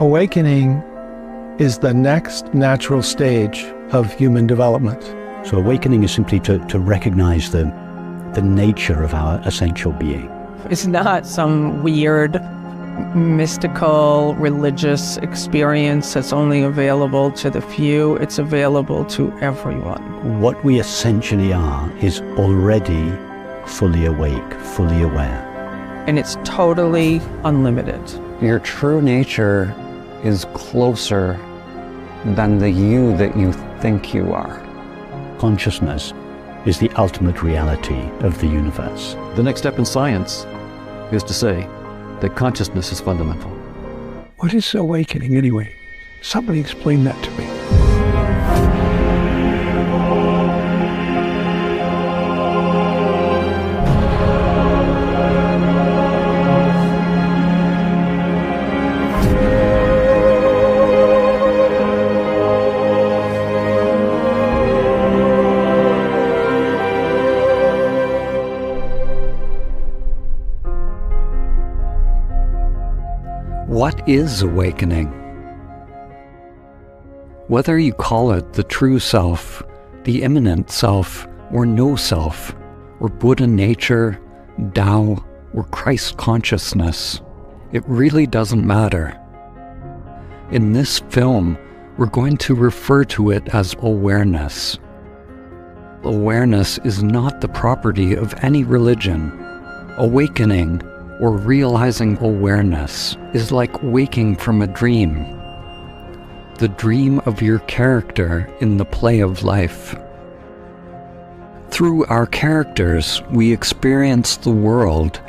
Awakening is the next natural stage of human development. So awakening is simply to recognize the nature of our essential being. It's not some weird, mystical, religious experience that's only available to the few. It's available to everyone. What we essentially are is already fully awake, fully aware. And it's totally unlimited. Your true nature is closer than the you that you think you are. Consciousness is the ultimate reality of the universe. The next step in science is to say that consciousness is fundamental. What is awakening anyway? Somebody explain that to me. What is awakening? Whether you call it the true self, the immanent self, or no self, or Buddha nature, Tao, or Christ consciousness, it really doesn't matter. In this film, we're going to refer to it as awareness. Awareness is not the property of any religion. Awakening, or realizing awareness, is like waking from a dream. The dream of your character in the play of life. Through our characters, we experience the world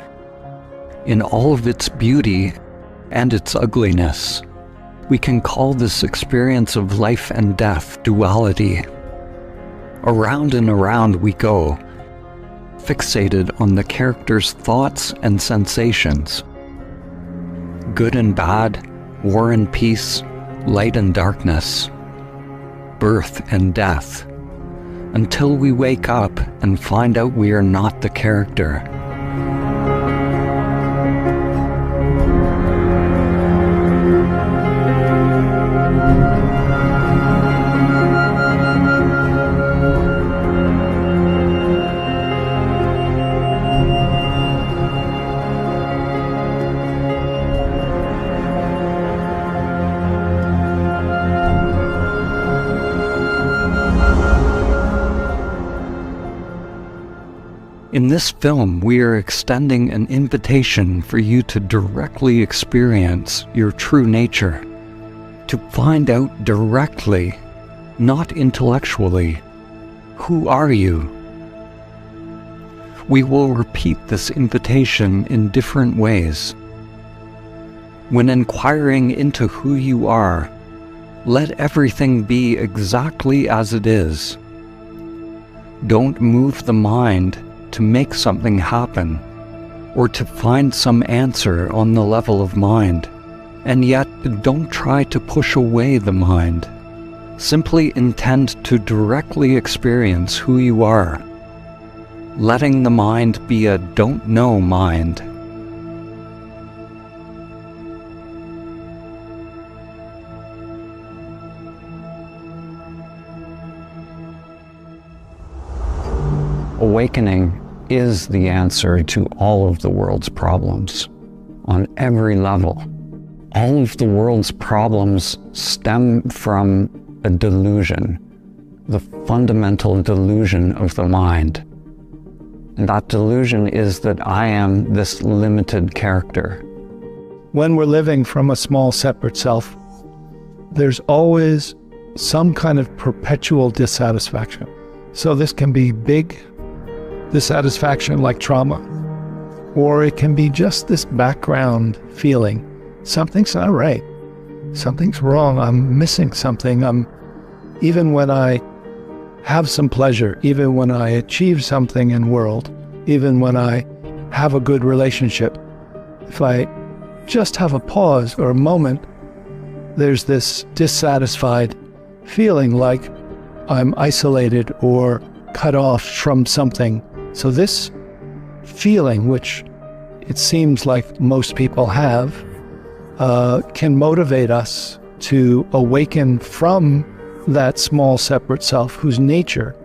in all of its beauty and its ugliness. We can call this experience of life and death duality. Around and around we go, fixated on the character's thoughts and sensations. Good and bad, war and peace, light and darkness, birth and death, until we wake up and find out we are not the character. In this film, we are extending an invitation for you to directly experience your true nature, to find out directly, not intellectually, who are you? We will repeat this invitation in different ways. When inquiring into who you are, let everything be exactly as it is. Don't move the mind to make something happen, or to find some answer on the level of mind. And yet, don't try to push away the mind. Simply intend to directly experience who you are, letting the mind be a don't know mind. Awakening is the answer to all of the world's problems, on every level. All of the world's problems stem from a delusion, the fundamental delusion of the mind. And that delusion is that I am this limited character. When we're living from a small separate self, there's always some kind of perpetual dissatisfaction. So this can be big dissatisfaction like trauma, or it can be just this background feeling, something's not right, something's wrong, I'm missing something. Even when I have some pleasure, even when I achieve something in world, even when I have a good relationship, if I just have a pause or a moment, there's this dissatisfied feeling like I'm isolated or cut off from something. So this feeling, which it seems like most people have, can motivate us to awaken from that small separate self whose nature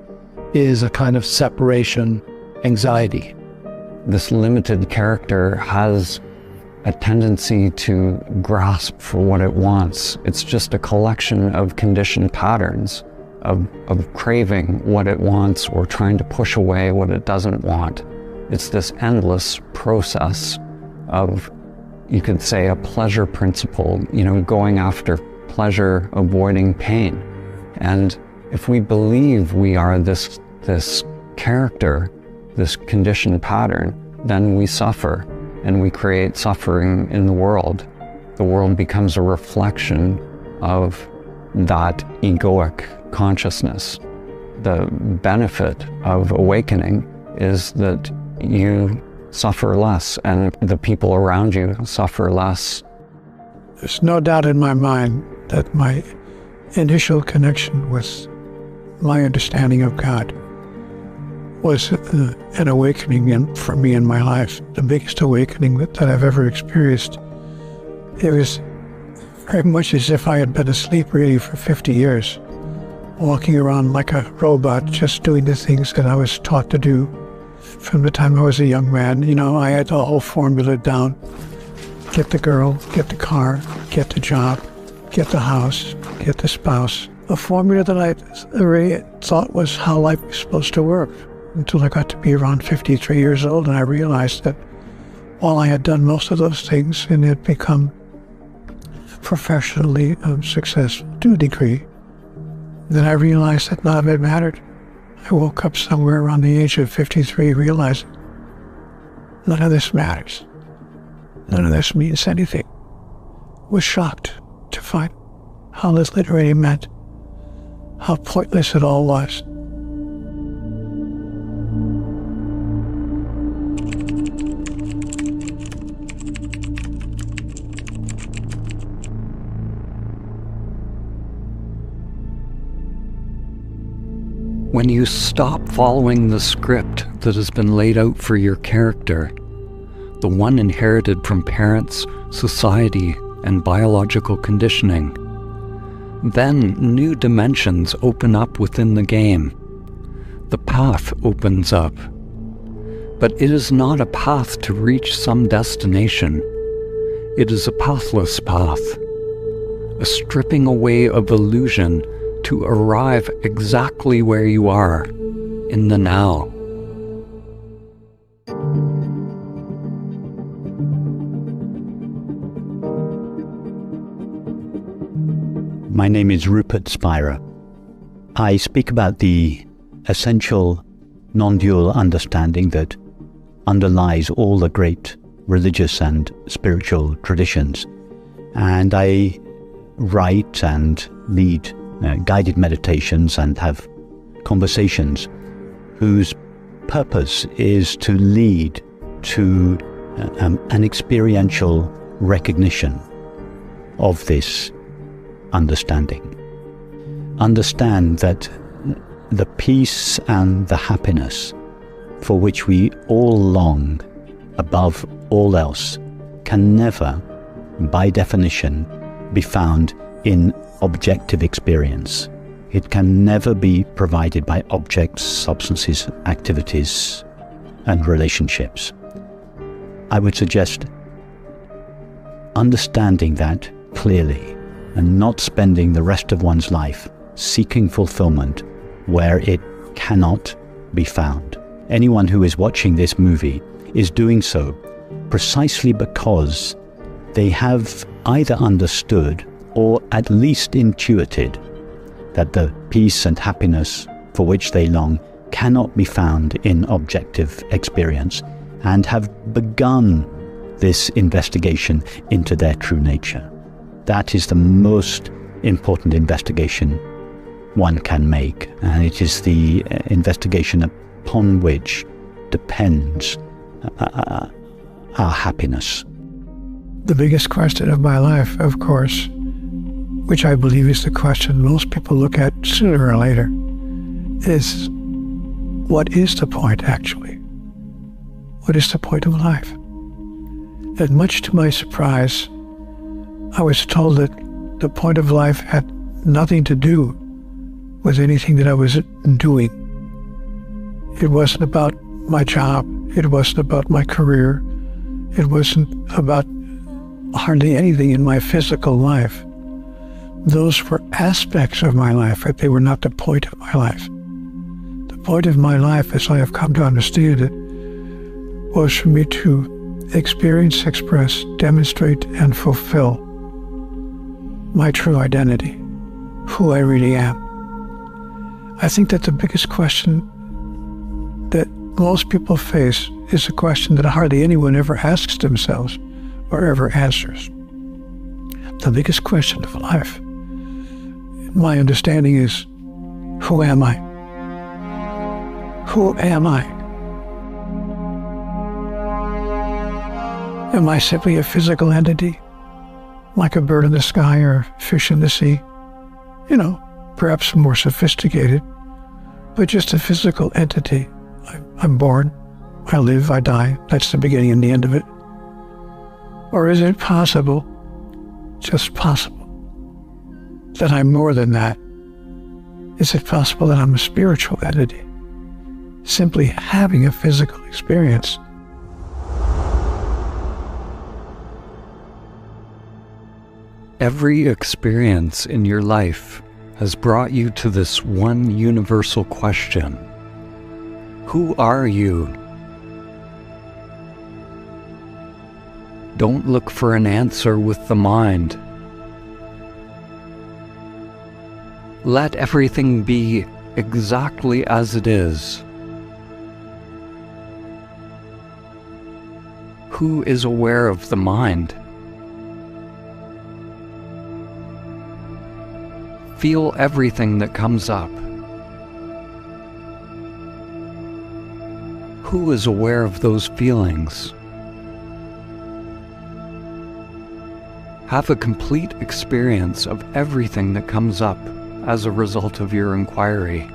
is a kind of separation anxiety. This limited character has a tendency to grasp for what it wants. It's just a collection of conditioned patterns of craving what it wants or trying to push away what it doesn't want. It's this endless process of, you could say, a pleasure principle, going after pleasure, avoiding pain. And if we believe we are this character, this conditioned pattern, then we suffer and we create suffering in the world. The world becomes a reflection of that egoic consciousness. The benefit of awakening is that you suffer less and the people around you suffer less. There's no doubt in my mind that my initial connection with my understanding of God was an awakening for me in my life, the biggest awakening that I've ever experienced. It was very much as if I had been asleep really for 50 years, walking around like a robot, just doing the things that I was taught to do from the time I was a young man. I had the whole formula down. Get the girl, get the car, get the job, get the house, get the spouse. A formula that I already thought was how life was supposed to work, until I got to be around 53 years old and I realized that while I had done most of those things and had become professionally successful to a degree, then I realized that none of it mattered. I woke up somewhere around the age of 53 realizing none of this matters. None of this means anything. I was shocked to find how little it really meant, how pointless it all was. When you stop following the script that has been laid out for your character, the one inherited from parents, society, and biological conditioning, then new dimensions open up within the game. The path opens up. But it is not a path to reach some destination. It is a pathless path, a stripping away of illusion to arrive exactly where you are, in the now. My name is Rupert Spira. I speak about the essential non-dual understanding that underlies all the great religious and spiritual traditions. And I write and lead guided meditations and have conversations whose purpose is to lead to an experiential recognition of this understanding. Understand that the peace and the happiness for which we all long above all else can never, by definition, be found in objective experience. It can never be provided by objects, substances, activities, and relationships. I would suggest understanding that clearly and not spending the rest of one's life seeking fulfillment where it cannot be found. Anyone who is watching this movie is doing so precisely because they have either understood or at least intuited that the peace and happiness for which they long cannot be found in objective experience, and have begun this investigation into their true nature. That is the most important investigation one can make, and it is the investigation upon which depends our happiness. The biggest question of my life, of course, which I believe is the question most people look at sooner or later, is what is the point actually? What is the point of life? And much to my surprise, I was told that the point of life had nothing to do with anything that I was doing. It wasn't about my job. It wasn't about my career. It wasn't about hardly anything in my physical life. Those were aspects of my life, but they were not the point of my life. The point of my life, as I have come to understand it, was for me to experience, express, demonstrate, and fulfill my true identity, who I really am. I think that the biggest question that most people face is a question that hardly anyone ever asks themselves or ever answers. The biggest question of life, in my understanding, is, who am I? Who am I? Am I simply a physical entity, like a bird in the sky or a fish in the sea? You know, perhaps more sophisticated, but just a physical entity. I'm born, I live, I die. That's the beginning and the end of it. Or is it possible, just possible, that I'm more than that? Is it possible that I'm a spiritual entity, simply having a physical experience? Every experience in your life has brought you to this one universal question. Who are you? Don't look for an answer with the mind. Let everything be exactly as it is. Who is aware of the mind? Feel everything that comes up. Who is aware of those feelings? Have a complete experience of everything that comes up as a result of your inquiry.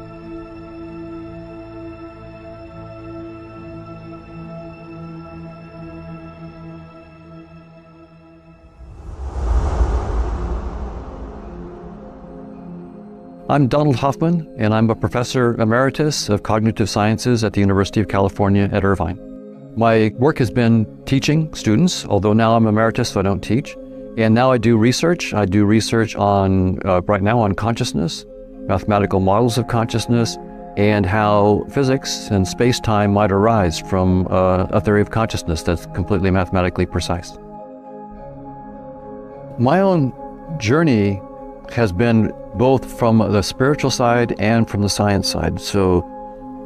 I'm Donald Hoffman, and I'm a professor emeritus of cognitive sciences at the University of California at Irvine. My work has been teaching students, although now I'm emeritus, so I don't teach. And now I do research. I do research on, right now, on consciousness, mathematical models of consciousness, and how physics and space-time might arise from a theory of consciousness that's completely mathematically precise. My own journey has been both from the spiritual side and from the science side. So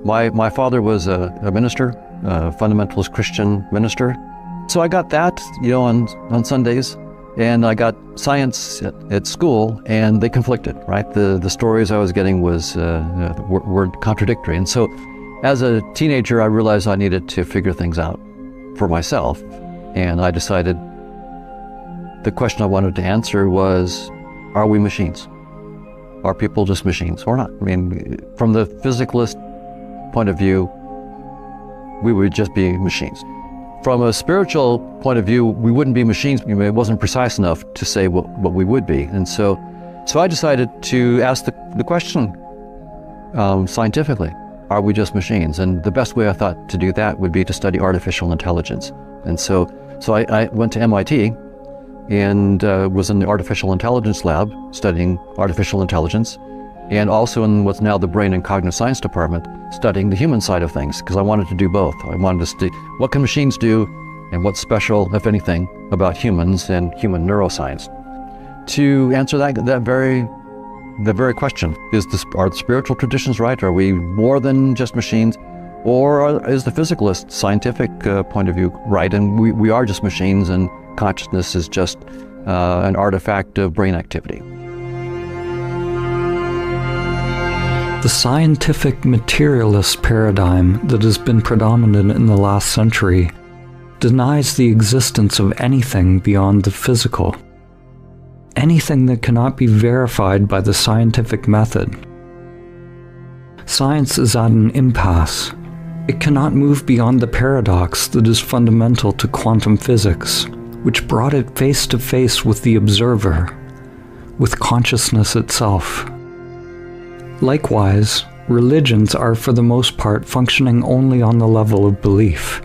my father was a minister, a fundamentalist Christian minister. So I got that, on Sundays, and I got science at school, and they conflicted, right? The stories I was getting were contradictory. And so as a teenager, I realized I needed to figure things out for myself. And I decided the question I wanted to answer was, are we machines? Are people just machines or not? I mean, from the physicalist point of view, we would just be machines. From a spiritual point of view, we wouldn't be machines. It wasn't precise enough to say what we would be. And so I decided to ask the question scientifically, are we just machines? And the best way I thought to do that would be to study artificial intelligence. And so I went to MIT and was in the artificial intelligence lab studying artificial intelligence, and also in what's now the brain and cognitive science department studying the human side of things, because I wanted to do both. I wanted to see what can machines do and what's special, if anything, about humans and human neuroscience. To answer that very question, are the spiritual traditions right? Are we more than just machines? Or is the physicalist scientific point of view right? And we are just machines, and consciousness is just an artifact of brain activity. The scientific materialist paradigm that has been predominant in the last century denies the existence of anything beyond the physical, anything that cannot be verified by the scientific method. Science is at an impasse. It cannot move beyond the paradox that is fundamental to quantum physics, which brought it face to face with the observer, with consciousness itself. Likewise, religions are for the most part functioning only on the level of belief.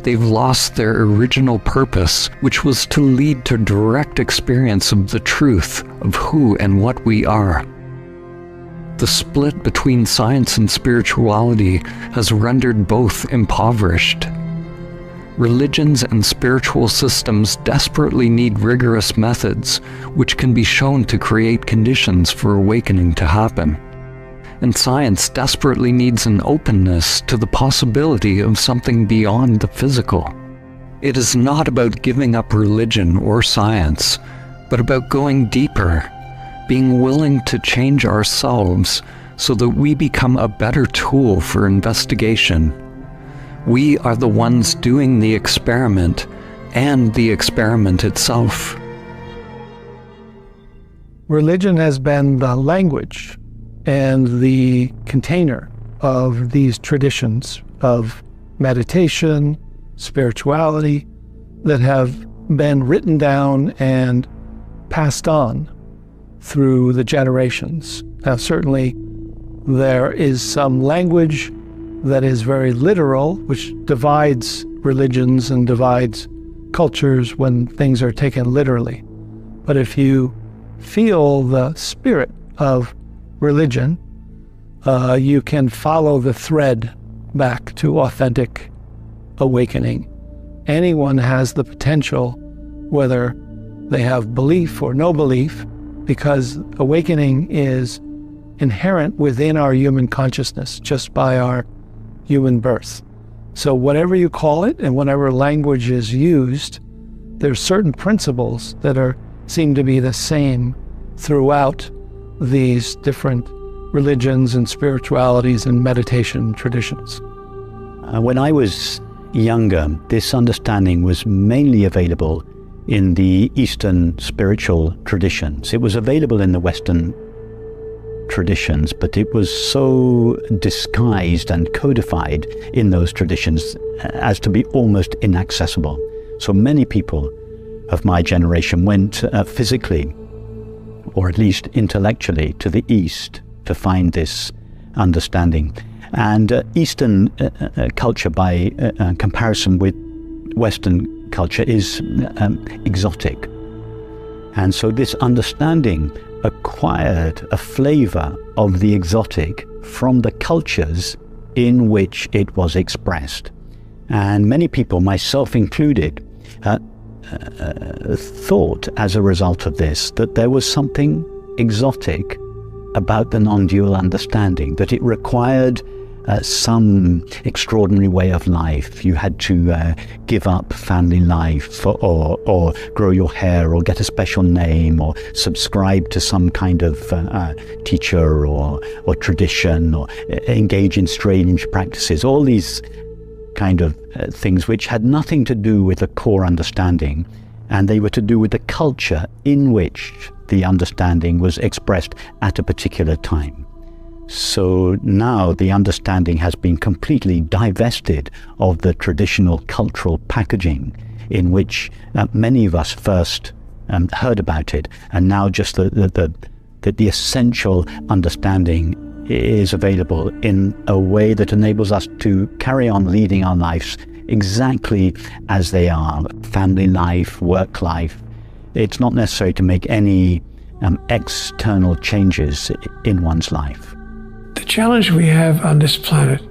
They've lost their original purpose, which was to lead to direct experience of the truth of who and what we are. The split between science and spirituality has rendered both impoverished. Religions and spiritual systems desperately need rigorous methods, which can be shown to create conditions for awakening to happen. And science desperately needs an openness to the possibility of something beyond the physical. It is not about giving up religion or science, but about going deeper, being willing to change ourselves so that we become a better tool for investigation. We are the ones doing the experiment and the experiment itself. Religion has been the language and the container of these traditions of meditation, spirituality, that have been written down and passed on through the generations. Now, certainly there is some language that is very literal, which divides religions and divides cultures when things are taken literally. But if you feel the spirit of religion, you can follow the thread back to authentic awakening. Anyone has the potential, whether they have belief or no belief, because awakening is inherent within our human consciousness just by our human birth. So whatever you call it and whatever language is used, there's certain principles that seem to be the same throughout these different religions and spiritualities and meditation traditions. When I was younger, this understanding was mainly available in the Eastern spiritual traditions. It was available in the Western traditions, but it was so disguised and codified in those traditions as to be almost inaccessible. So many people of my generation went physically, or at least intellectually, to the East to find this understanding. And Eastern culture, by comparison with Western culture, is exotic. And so this understanding acquired a flavor of the exotic from the cultures in which it was expressed. And many people, myself included, thought as a result of this that there was something exotic about the non-dual understanding, that it required some extraordinary way of life. You had to give up family life, or grow your hair, or get a special name, or subscribe to some kind of teacher or tradition, or engage in strange practices. All these kind of things which had nothing to do with the core understanding, and they were to do with the culture in which the understanding was expressed at a particular time. So now the understanding has been completely divested of the traditional cultural packaging in which many of us first heard about it, and now just the essential understanding is available in a way that enables us to carry on leading our lives exactly as they are. Family life, work life. It's not necessary to make any external changes in one's life. The challenge we have on this planet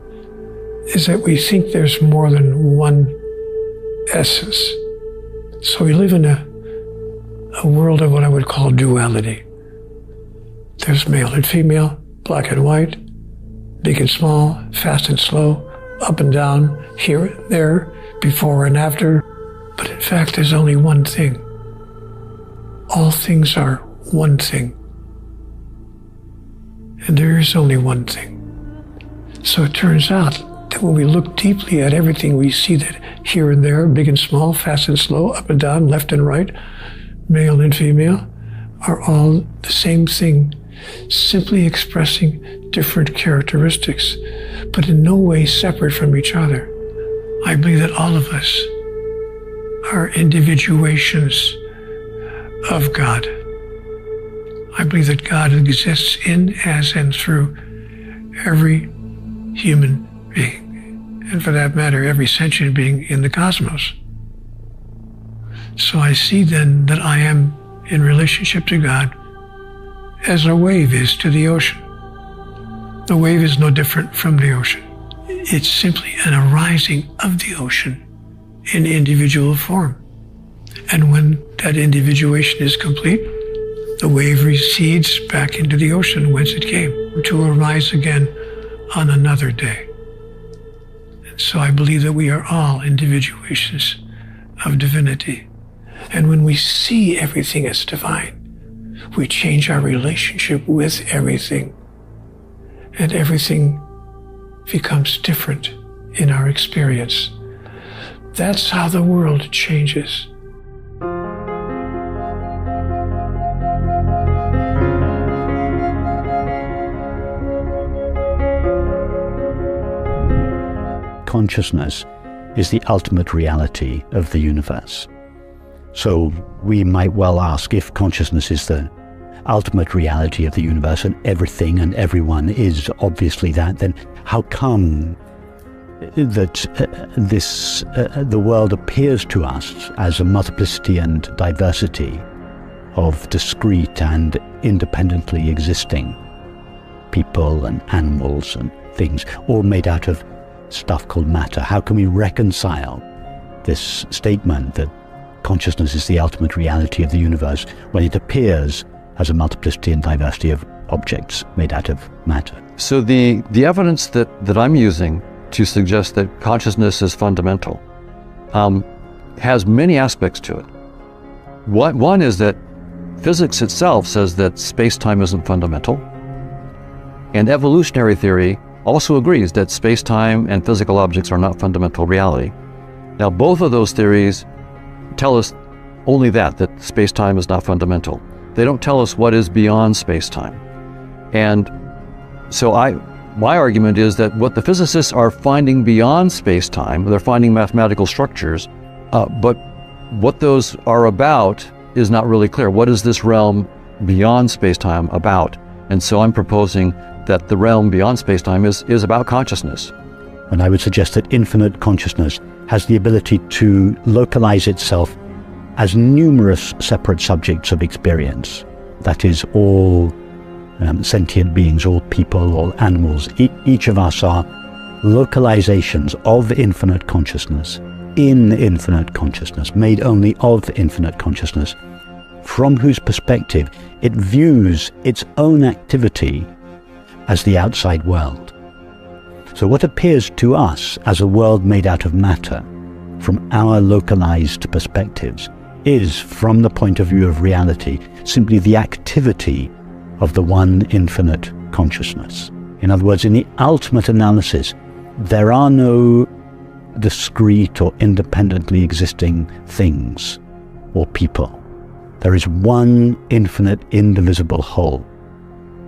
is that we think there's more than one essence. So we live in a world of what I would call duality. There's male and female, black and white, big and small, fast and slow, up and down, here and there, before and after. But in fact, there's only one thing. All things are one thing. And there is only one thing. So it turns out that when we look deeply at everything, we see that here and there, big and small, fast and slow, up and down, left and right, male and female, are all the same thing, simply expressing different characteristics, but in no way separate from each other. I believe that all of us are individuations of God. I believe that God exists in, as, and through every human being, and for that matter, every sentient being in the cosmos. So I see then that I am in relationship to God as a wave is to the ocean. The wave is no different from the ocean. It's simply an arising of the ocean in individual form. And when that individuation is complete, the wave recedes back into the ocean whence it came, to arise again on another day. And so I believe that we are all individuations of divinity. And when we see everything as divine, we change our relationship with everything, and everything becomes different in our experience. That's how the world changes. Consciousness is the ultimate reality of the universe. So we might well ask, if consciousness is the ultimate reality of the universe and everything and everyone is obviously that, then how come that the world appears to us as a multiplicity and diversity of discrete and independently existing people and animals and things, all made out of stuff called matter? How can we reconcile this statement that consciousness is the ultimate reality of the universe when it appears as a multiplicity and diversity of objects made out of matter? So the evidence that I'm using to suggest that consciousness is fundamental has many aspects to it. One is that physics itself says that space-time isn't fundamental, and evolutionary theory also agrees that space-time and physical objects are not fundamental reality. Now, both of those theories tell us only that space-time is not fundamental. They don't tell us what is beyond space-time. And so my argument is that what the physicists are finding beyond space-time, they're finding mathematical structures, but what those are about is not really clear. What is this realm beyond space-time about? And so I'm proposing that the realm beyond space-time is about consciousness. And I would suggest that infinite consciousness has the ability to localize itself as numerous separate subjects of experience. That is, all sentient beings, all people, all animals. Each of us are localizations of infinite consciousness, in infinite consciousness, made only of infinite consciousness, from whose perspective it views its own activity as the outside world. So what appears to us as a world made out of matter, from our localized perspectives, is, from the point of view of reality, simply the activity of the one infinite consciousness. In other words, in the ultimate analysis, there are no discrete or independently existing things or people. There is one infinite, indivisible whole,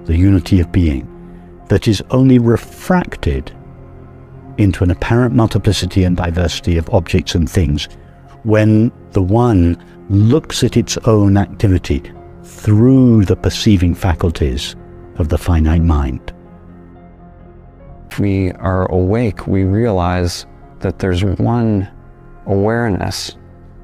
the unity of being, that is only refracted into an apparent multiplicity and diversity of objects and things when the one looks at its own activity through the perceiving faculties of the finite mind. If we are awake, we realize that there's one awareness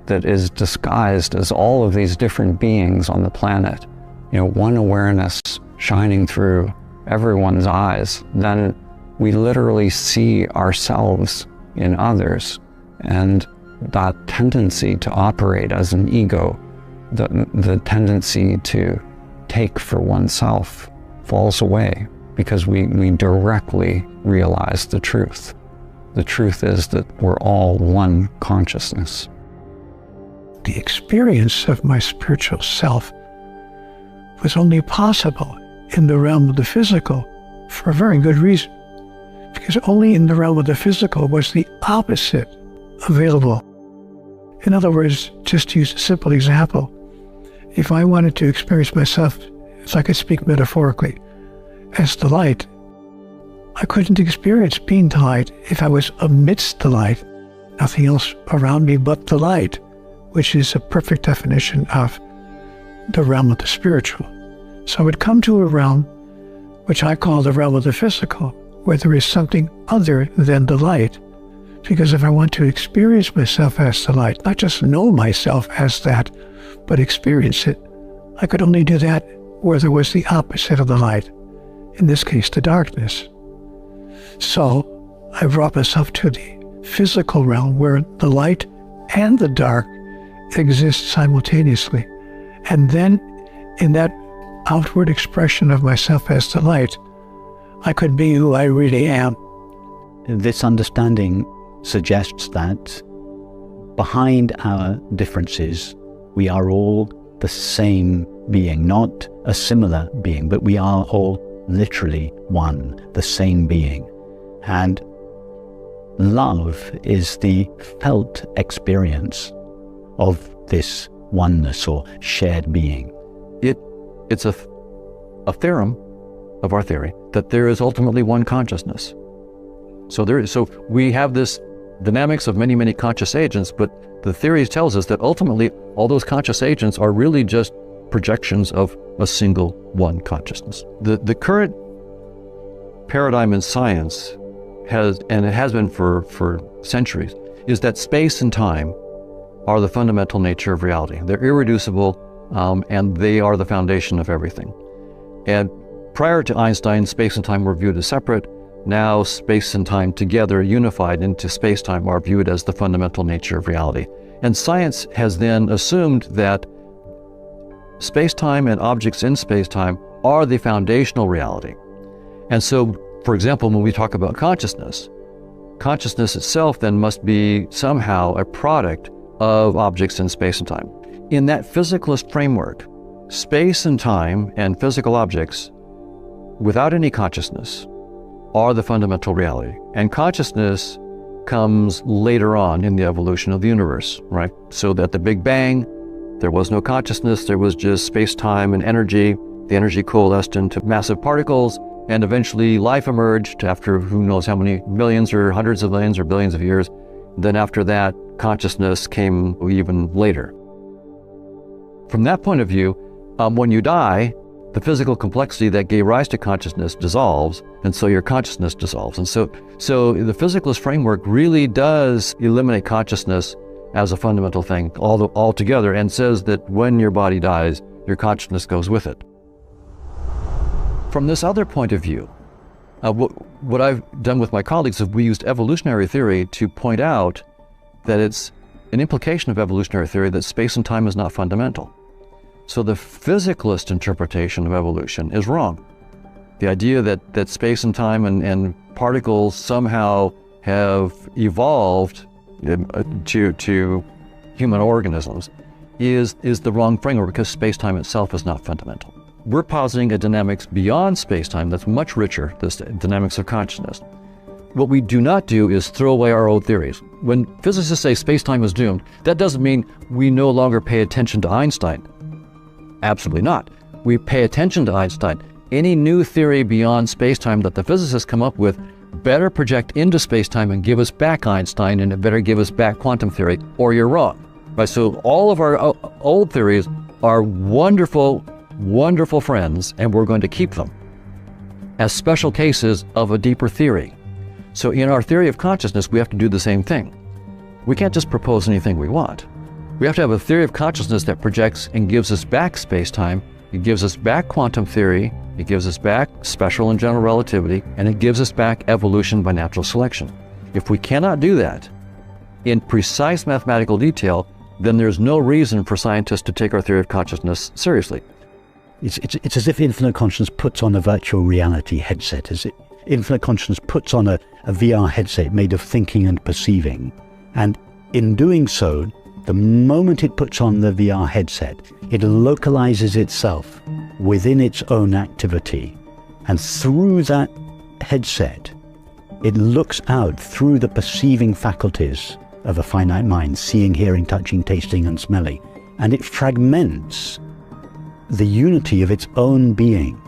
that is disguised as all of these different beings on the planet. One awareness shining through everyone's eyes. Then we literally see ourselves in others, and that tendency to operate as an ego, the tendency to take for oneself, falls away because we directly realize the truth. The truth is that we're all one consciousness. The experience of my spiritual self was only possible in the realm of the physical for a very good reason. Because only in the realm of the physical was the opposite available. In other words, just to use a simple example, if I wanted to experience myself, if I could speak metaphorically, as the light, I couldn't experience being the light if I was amidst the light, nothing else around me but the light. which is a perfect definition of the realm of the spiritual. So I would come to a realm which I call the realm of the physical, where there is something other than the light. Because if I want to experience myself as the light, not just know myself as that, but experience it, I could only do that where there was the opposite of the light, in this case, the darkness. So I brought myself to the physical realm where the light and the dark exist simultaneously. And then in that outward expression of myself as the light, I could be who I really am. This understanding suggests that behind our differences, we are all the same being, not a similar being, but we are all literally one, the same being. And love is the felt experience of this oneness or shared being. It's a theorem of our theory that there is ultimately one consciousness. So we have this dynamics of many, many conscious agents, but the theory tells us that ultimately all those conscious agents are really just projections of a single one consciousness. The current paradigm in science has, and it has been for centuries, is that space and time are the fundamental nature of reality. They're irreducible, and they are the foundation of everything. And prior to Einstein, space and time were viewed as separate. Now space and time together, unified into space-time, are viewed as the fundamental nature of reality. And science has then assumed that space-time and objects in space-time are the foundational reality. And so, for example, when we talk about consciousness, consciousness itself then must be somehow a product of objects in space and time. In that physicalist framework, space and time and physical objects, without any consciousness, are the fundamental reality. And consciousness comes later on in the evolution of the universe, right? So that the Big Bang, there was no consciousness, there was just space-time and energy. The energy coalesced into massive particles, and eventually life emerged after who knows how many millions or hundreds of millions or billions of years. Then after that, consciousness came even later. From that point of view, when you die, the physical complexity that gave rise to consciousness dissolves, and so your consciousness dissolves. And so the physicalist framework really does eliminate consciousness as a fundamental thing altogether, and says that when your body dies, your consciousness goes with it. From this other point of view, what I've done with my colleagues is we used evolutionary theory to point out that it's an implication of evolutionary theory that space and time is not fundamental. So the physicalist interpretation of evolution is wrong. The idea that space and time and particles somehow have evolved to human organisms is the wrong framework, because space-time itself is not fundamental. We're positing a dynamics beyond space-time that's much richer, this dynamics of consciousness. What we do not do is throw away our old theories. When physicists say space-time is doomed, that doesn't mean we no longer pay attention to Einstein. Absolutely not. We pay attention to Einstein. Any new theory beyond space-time that the physicists come up with better project into space-time and give us back Einstein, and it better give us back quantum theory, or you're wrong. Right? So all of our old theories are wonderful, wonderful friends, and we're going to keep them as special cases of a deeper theory. So in our theory of consciousness, we have to do the same thing. We can't just propose anything we want. We have to have a theory of consciousness that projects and gives us back space-time. It gives us back quantum theory. It gives us back special and general relativity, and it gives us back evolution by natural selection. If we cannot do that in precise mathematical detail, then there's no reason for scientists to take our theory of consciousness seriously. It's as if infinite consciousness puts on a virtual reality headset, as if infinite consciousness puts on a VR headset made of thinking and perceiving. And in doing so, the moment it puts on the VR headset, it localizes itself within its own activity. And through that headset, it looks out through the perceiving faculties of a finite mind, seeing, hearing, touching, tasting, and smelling. And it fragments the unity of its own being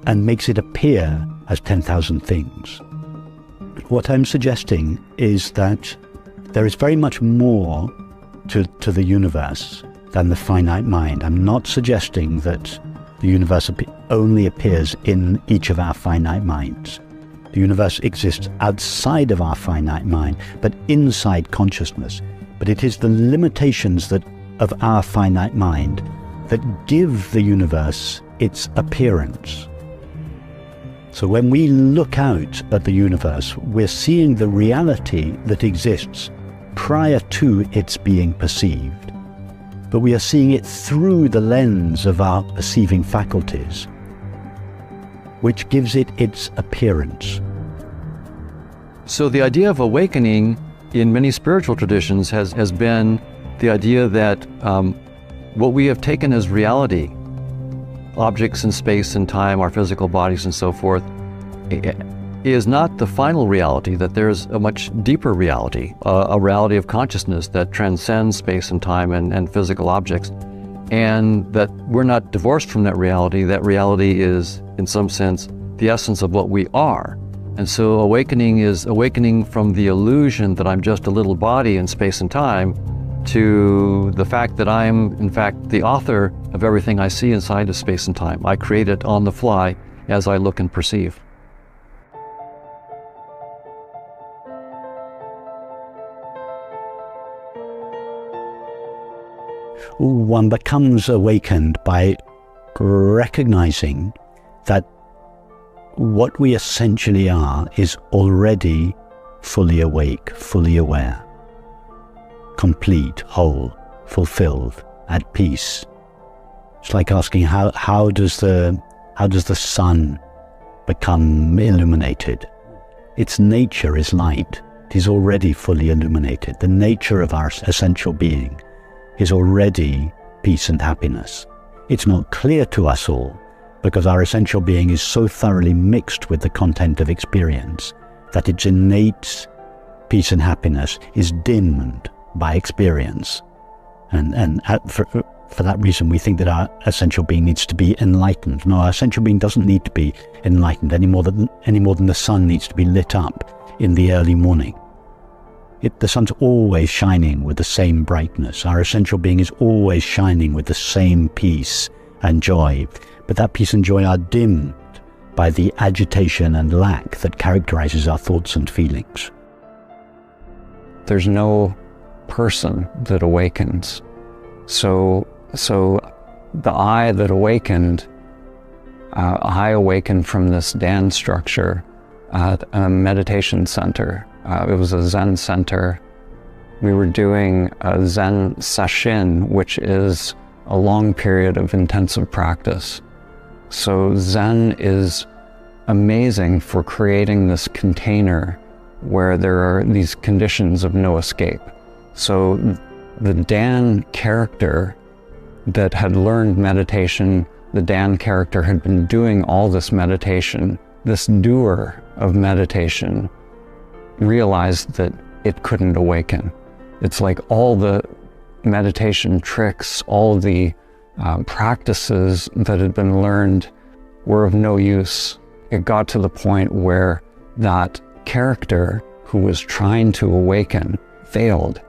and makes it appear as 10,000 things. What I'm suggesting is that there is very much more to the universe than the finite mind. I'm not suggesting that the universe only appears in each of our finite minds. The universe exists outside of our finite mind, but inside consciousness. But it is the limitations of our finite mind that give the universe its appearance. So when we look out at the universe, we're seeing the reality that exists prior to its being perceived. But we are seeing it through the lens of our perceiving faculties, which gives it its appearance. So the idea of awakening in many spiritual traditions has been the idea that what we have taken as reality, objects in space and time, our physical bodies and so forth, is not the final reality, that there's a much deeper reality, a reality of consciousness that transcends space and time and physical objects, and that we're not divorced from that reality. That reality is, in some sense, the essence of what we are. And so awakening is awakening from the illusion that I'm just a little body in space and time to the fact that I'm, in fact, the author of everything I see inside of space and time. I create it on the fly as I look and perceive. One becomes awakened by recognizing that what we essentially are is already fully awake, fully aware, complete, whole, fulfilled, at peace. It's like asking how does the sun become illuminated? Its nature is light. It is already fully illuminated. The nature of our essential being is already peace and happiness. It's not clear to us all because our essential being is so thoroughly mixed with the content of experience that its innate peace and happiness is dimmed by experience. And for that reason, we think that our essential being needs to be enlightened. No, our essential being doesn't need to be enlightened any more than the sun needs to be lit up in the early morning. The sun's always shining with the same brightness. Our essential being is always shining with the same peace and joy. But that peace and joy are dimmed by the agitation and lack that characterizes our thoughts and feelings. There's no person that awakens. So the I that awakened, I awakened from this Dan structure at a meditation center. It was a Zen center. We were doing a Zen sesshin, which is a long period of intensive practice. So Zen is amazing for creating this container where there are these conditions of no escape. So the Dan character that had learned meditation, the Dan character had been doing all this meditation, this doer of meditation realized that it couldn't awaken. It's like all the meditation tricks, all the practices that had been learned were of no use. It got to the point where that character who was trying to awaken failed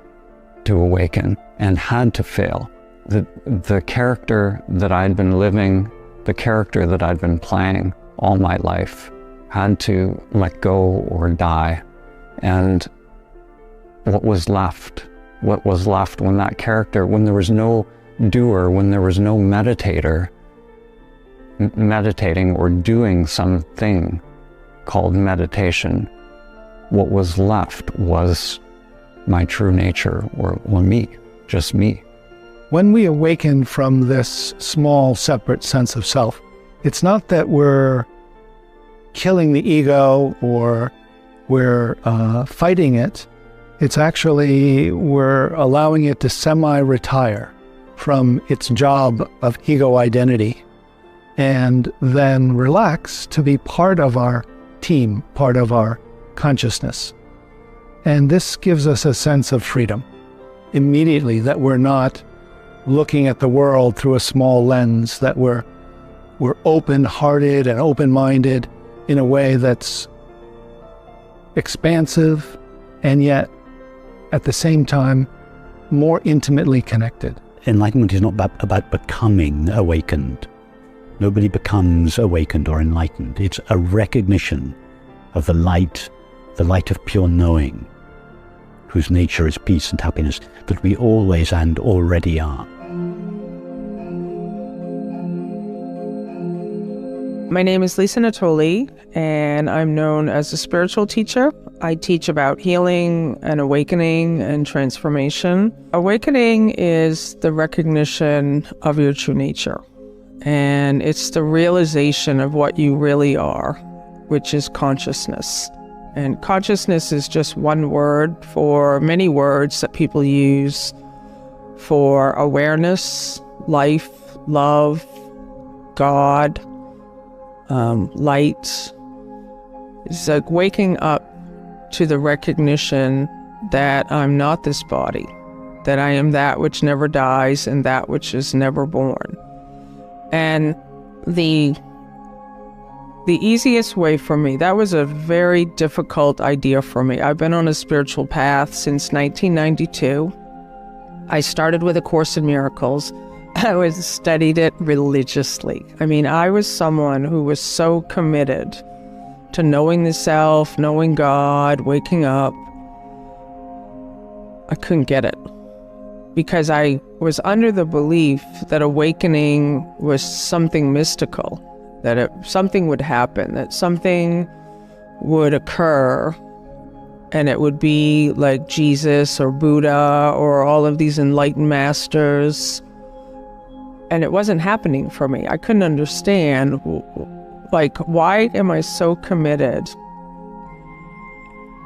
to awaken and had to fail. The character that I'd been living, the character that I'd been playing all my life had to let go or die. And what was left when that character, when there was no doer, when there was no meditator meditating or doing something called meditation, what was left was my true nature, or me, just me. When we awaken from this small, separate sense of self, it's not that we're killing the ego or we're fighting it. It's actually we're allowing it to semi-retire from its job of ego identity and then relax to be part of our team, part of our consciousness. And this gives us a sense of freedom immediately, that we're not looking at the world through a small lens, that we're open-hearted and open-minded in a way that's expansive and yet at the same time more intimately connected. Enlightenment is not about becoming awakened. Nobody becomes awakened or enlightened. It's a recognition of the light of pure knowing, whose nature is peace and happiness, that we always and already are. My name is Lisa Natoli, and I'm known as a spiritual teacher. I teach about healing and awakening and transformation. Awakening is the recognition of your true nature, and it's the realization of what you really are, which is consciousness. And consciousness is just one word for many words that people use for awareness, life, love, God, light. It's like waking up to the recognition that I'm not this body, that I am that which never dies and that which is never born. And the easiest way for me, that was a very difficult idea for me. I've been on a spiritual path since 1992. I started with A Course in Miracles. I studied it religiously. I mean, I was someone who was so committed to knowing the self, knowing God, waking up. I couldn't get it because I was under the belief that awakening was something mystical, that something would happen, that something would occur, and it would be like Jesus or Buddha or all of these enlightened masters. And it wasn't happening for me. I couldn't understand, like, why am I so committed?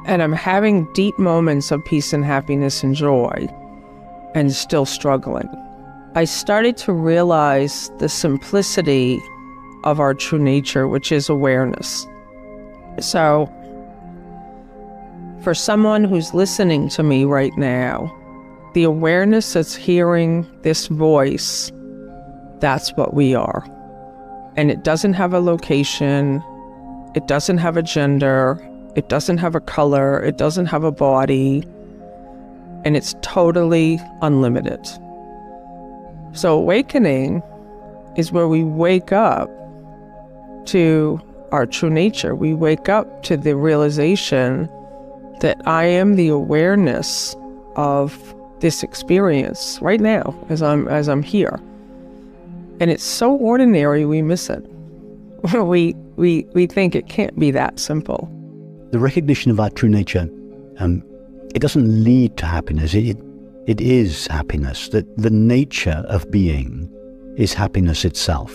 And I'm having deep moments of peace and happiness and joy, and still struggling. I started to realize the simplicity of our true nature, which is awareness. So, for someone who's listening to me right now, the awareness that's hearing this voice, that's what we are. And it doesn't have a location, it doesn't have a gender, it doesn't have a color, it doesn't have a body, and it's totally unlimited. So awakening is where we wake up to our true nature. We wake up to the realization that I am the awareness of this experience right now as I'm here. And it's so ordinary we miss it. we think it can't be that simple. The recognition of our true nature, it doesn't lead to happiness. It is happiness. That the nature of being is happiness itself.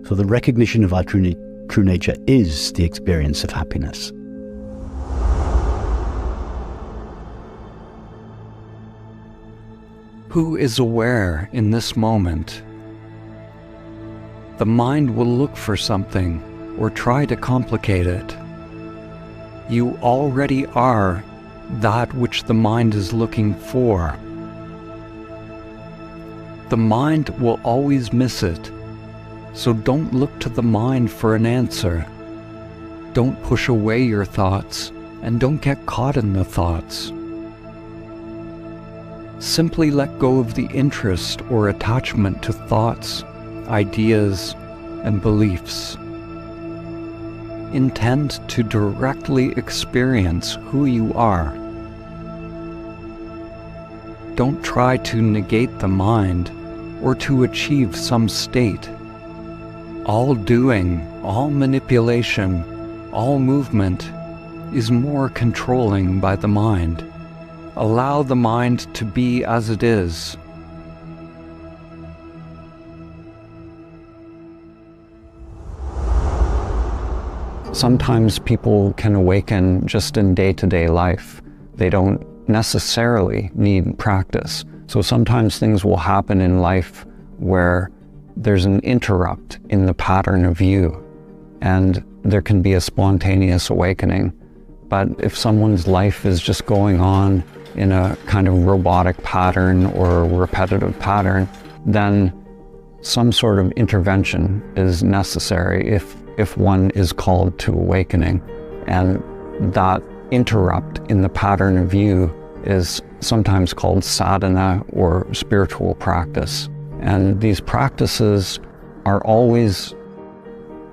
So the recognition of our true nature is the experience of happiness. Who is aware in this moment? The mind will look for something or try to complicate it. You already are that which the mind is looking for. The mind will always miss it, so don't look to the mind for an answer. Don't push away your thoughts, and don't get caught in the thoughts. Simply let go of the interest or attachment to thoughts, ideas, and beliefs. Intend to directly experience who you are. Don't try to negate the mind or to achieve some state. All doing, all manipulation, all movement is more controlling by the mind. Allow the mind to be as it is. Sometimes people can awaken just in day-to-day life. They don't necessarily need practice. So sometimes things will happen in life where there's an interrupt in the pattern of view, and there can be a spontaneous awakening. But if someone's life is just going on in a kind of robotic pattern or repetitive pattern, then some sort of intervention is necessary if one is called to awakening. And that interrupt in the pattern of view is sometimes called sadhana or spiritual practice. And these practices are always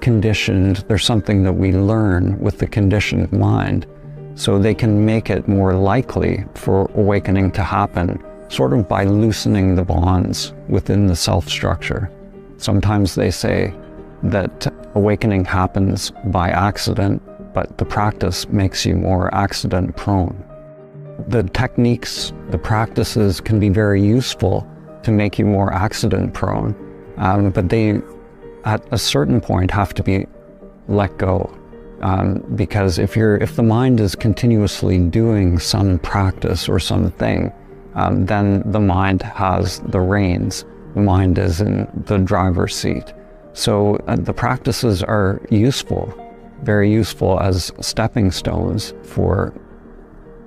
conditioned. They're something that we learn with the conditioned mind, so they can make it more likely for awakening to happen, sort of by loosening the bonds within the self-structure. Sometimes they say that awakening happens by accident, but the practice makes you more accident-prone. The techniques, the practices can be very useful to make you more accident-prone, but they, at a certain point, have to be let go. Because if the mind is continuously doing some practice or something, then the mind has the reins. The mind is in the driver's seat. So the practices are useful, very useful as stepping stones for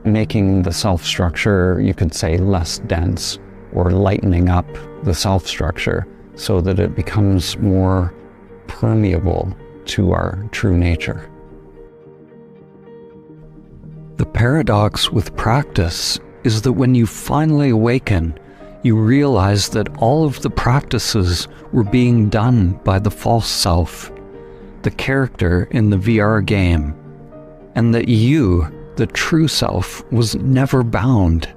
making the self-structure, you could say, less dense, or lightening up the self-structure so that it becomes more permeable to our true nature. The paradox with practice is that when you finally awaken, you realize that all of the practices were being done by the false self, the character in the VR game, and that you, the true self, was never bound.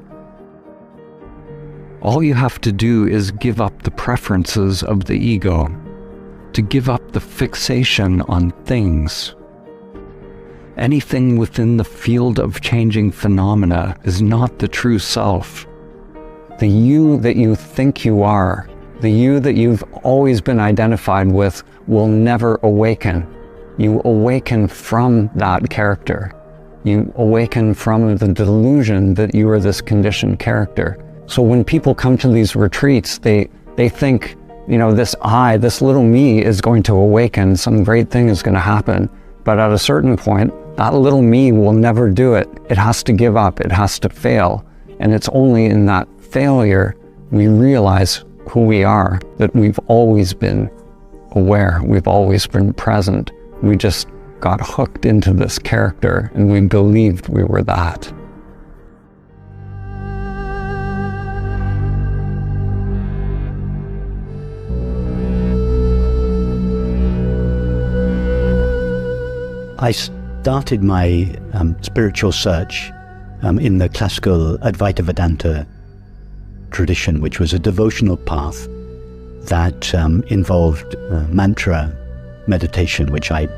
All you have to do is give up the preferences of the ego, to give up the fixation on things. Anything within the field of changing phenomena is not the true self. The you that you think you are, the you that you've always been identified with, will never awaken. You awaken from that character. You awaken from the delusion that you are this conditioned character. So when people come to these retreats, they think, you know, this I, this little me is going to awaken, some great thing is going to happen. But at a certain point, that little me will never do it. It has to give up, it has to fail. And it's only in that failure we realize who we are, that we've always been aware, we've always been present. We just got hooked into this character and we believed we were that. I started my spiritual search in the classical Advaita Vedanta tradition, which was a devotional path that involved mantra meditation, which I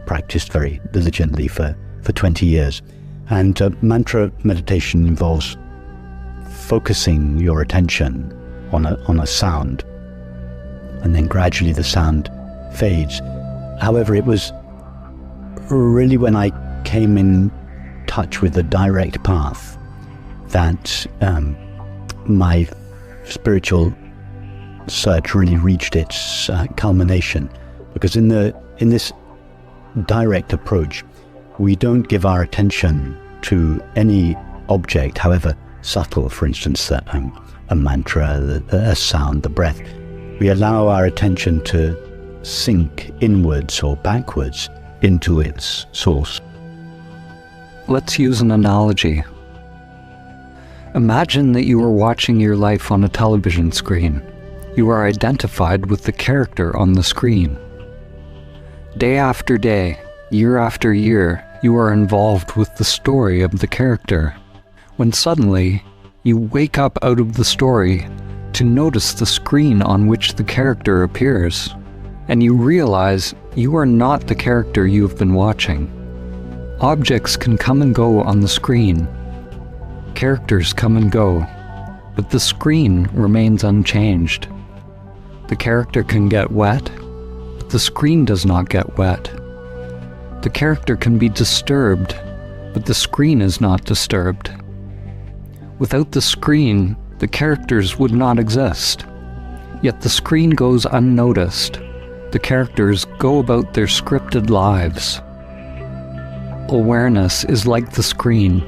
practiced very diligently for 20 years. And mantra meditation involves focusing your attention on a sound, and then gradually the sound fades. However, it was really when I came in touch with the direct path that my spiritual search really reached its culmination. Because in this direct approach, we don't give our attention to any object, however subtle, for instance, a mantra, a sound, the breath. We allow our attention to sink inwards or backwards into its source. Let's use an analogy. Imagine that you are watching your life on a television screen. You are identified with the character on the screen. Day after day, year after year, you are involved with the story of the character, when suddenly you wake up out of the story to notice the screen on which the character appears, and you realize you are not the character you have been watching. Objects can come and go on the screen. Characters come and go, but the screen remains unchanged. The character can get wet, but the screen does not get wet. The character can be disturbed, but the screen is not disturbed. Without the screen, the characters would not exist. Yet the screen goes unnoticed. The characters go about their scripted lives. Awareness is like the screen.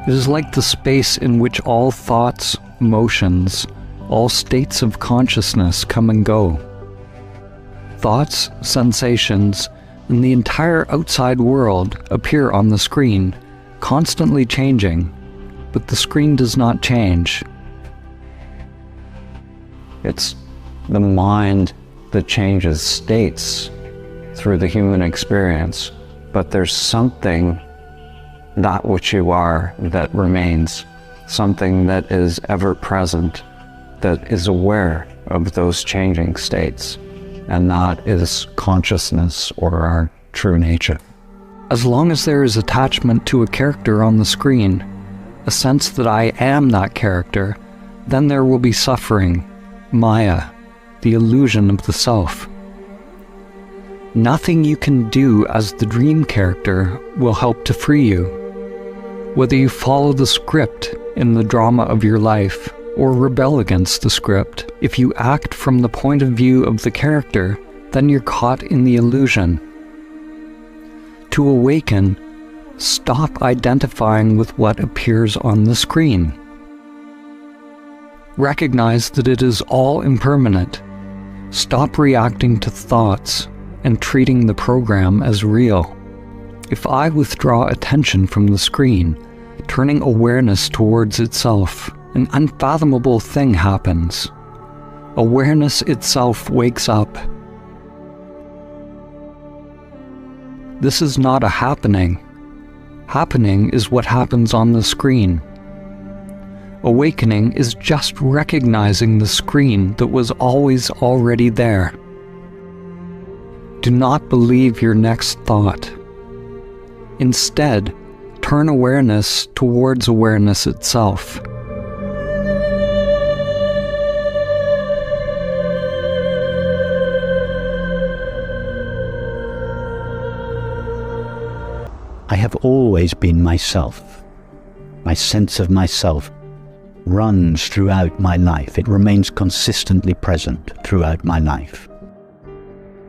It is like the space in which all thoughts, emotions, all states of consciousness come and go. Thoughts, sensations, and the entire outside world appear on the screen, constantly changing, but the screen does not change. It's the mind that changes states through the human experience, but there's something, that which you are, that remains, something that is ever present, that is aware of those changing states, and that is consciousness, or our true nature. As long as there is attachment to a character on the screen, a sense that I am that character, then there will be suffering, Maya, the illusion of the self. Nothing you can do as the dream character will help to free you. Whether you follow the script in the drama of your life or rebel against the script, if you act from the point of view of the character, then you're caught in the illusion. To awaken, stop identifying with what appears on the screen. Recognize that it is all impermanent. Stop reacting to thoughts and treating the program as real. If I withdraw attention from the screen, turning awareness towards itself, an unfathomable thing happens. Awareness itself wakes up. This is not a happening. Happening is what happens on the screen. Awakening is just recognizing the screen that was always already there. Do not believe your next thought. Instead, turn awareness towards awareness itself. I have always been myself. My sense of myself runs throughout my life. It remains consistently present throughout my life.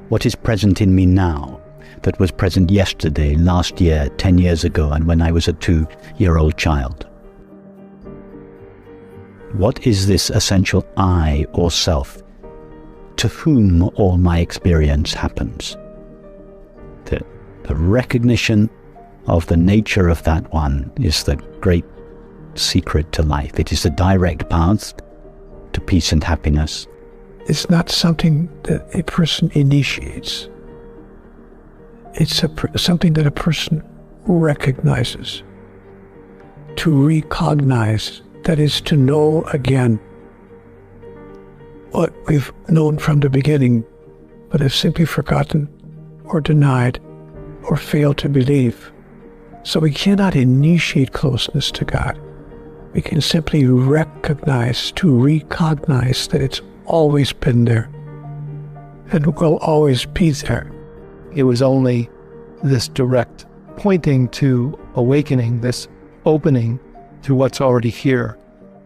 What is present in me now that was present yesterday, last year, 10 years ago, and when I was a 2-year-old child? What is this essential I or self to whom all my experience happens? The recognition of the nature of that one is the great secret to life. It is the direct path to peace and happiness. It's not something that a person initiates. It's something that a person recognizes. To recognize, that is to know again what we've known from the beginning, but have simply forgotten or denied or failed to believe. So we cannot initiate closeness to God. We can simply recognize, to recognize that it's always been there and will always be there. It was only this direct pointing to awakening, this opening to what's already here,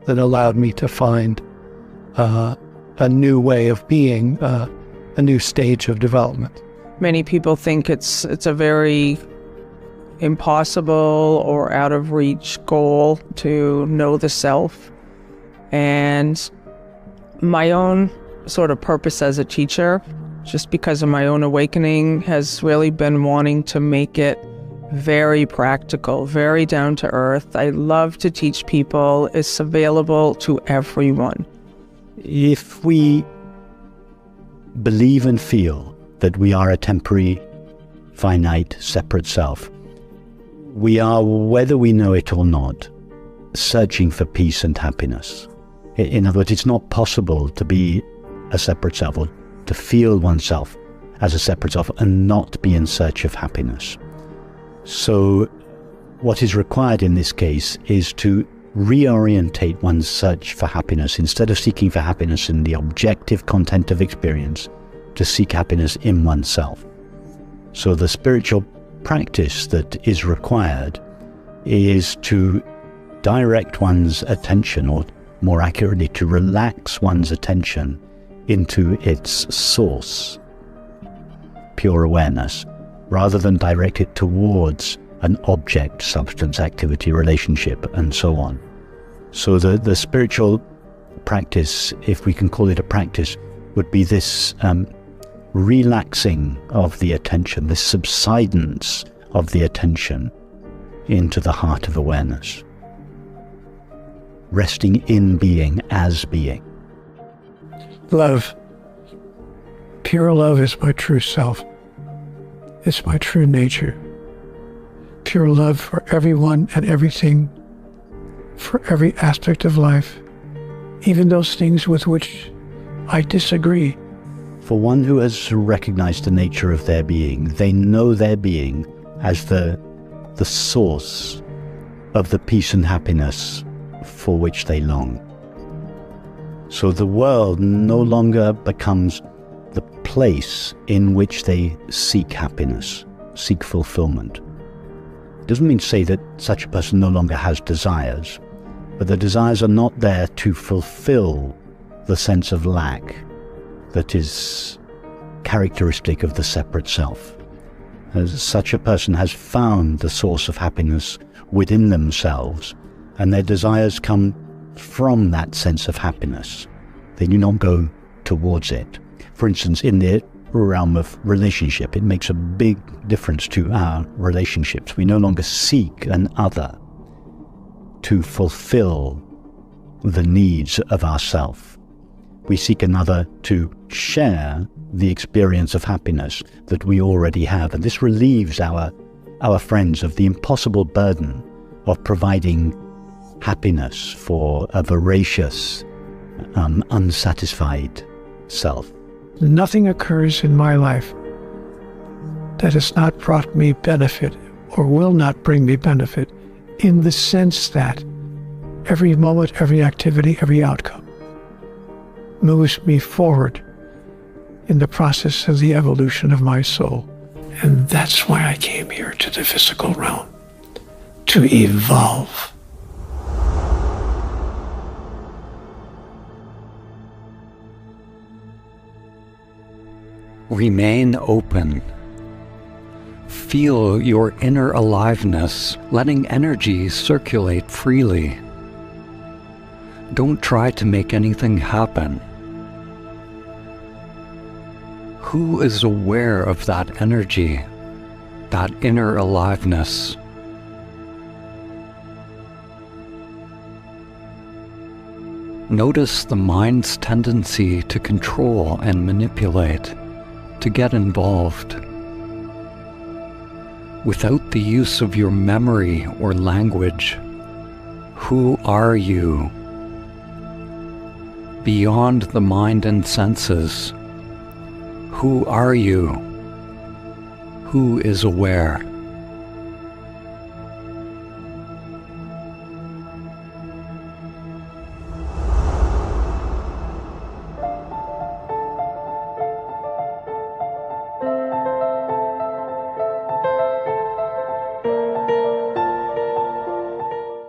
that allowed me to find a new way of being, a new stage of development. Many people think it's a very impossible or out of reach goal to know the self. And my own sort of purpose as a teacher, just because of my own awakening, has really been wanting to make it very practical, very down to earth. I love to teach people. It's available to everyone. If we believe and feel that we are a temporary, finite, separate self, we are, whether we know it or not, searching for peace and happiness. In other words, it's not possible to be a separate self or to feel oneself as a separate self and not be in search of happiness. So what is required in this case is to reorientate one's search for happiness. Instead of seeking for happiness in the objective content of experience, to seek happiness in oneself. So the spiritual practice that is required is to direct one's attention, or more accurately, to relax one's attention into its source, pure awareness, rather than direct it towards an object, substance, activity, relationship, and so on. So the spiritual practice, if we can call it a practice, would be this relaxing of the attention, this subsidence of the attention into the heart of awareness. resting in being as being. Love. Pure love is my true self. It's my true nature. Pure love for everyone and everything, for every aspect of life, even those things with which I disagree. For one who has recognized the nature of their being, they know their being as the source of the peace and happiness for which they long. So the world no longer becomes the place in which they seek happiness, seek fulfillment. It doesn't mean to say that such a person no longer has desires, but the desires are not there to fulfill the sense of lack that is characteristic of the separate self. As such a person has found the source of happiness within themselves, and their desires come from that sense of happiness. They do not go towards it. For instance, in the realm of relationship, it makes a big difference to our relationships. We no longer seek an other to fulfill the needs of ourself. We seek another to share the experience of happiness that we already have. And this relieves our friends of the impossible burden of providing happiness for a voracious, unsatisfied self. Nothing occurs in my life that has not brought me benefit or will not bring me benefit, in the sense that every moment, every activity, every outcome moves me forward in the process of the evolution of my soul. And that's why I came here to the physical realm, to evolve. Remain open. Feel your inner aliveness, letting energy circulate freely. Don't try to make anything happen. Who is aware of that energy, that inner aliveness? Notice the mind's tendency to control and manipulate, to get involved. Without the use of your memory or language, who are you? Beyond the mind and senses, who are you? Who is aware?